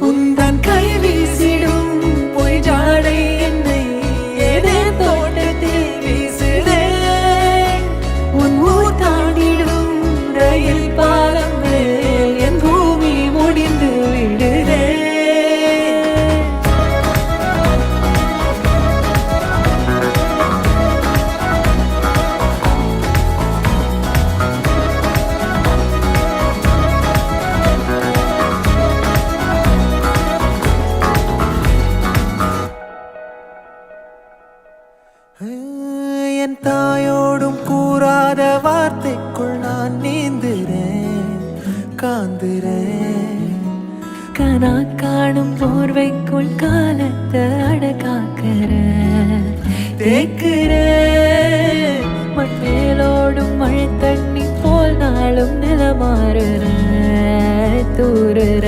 உந்தன் கை வீசிடும் பொய் ஜாடை என்னை ஏதே தோட்டத்தில் வீசுதே. உன் ஊர் தாண்டிடும் ரயில் பாலம் மேல் என் பூமி முடிந்து விடுதே. என் தாயோடும் கூறாத வார்த்தைக்குள் நான் நீந்துறேன், காந்துறேன். கனா காணும் போர்வைக்குள் காலத்தை அடக்காக்கிற தேக்குறேன். மண்மேலோடும் மழை தண்ணி போல் நாளும் நிலமாறுற தூறுற.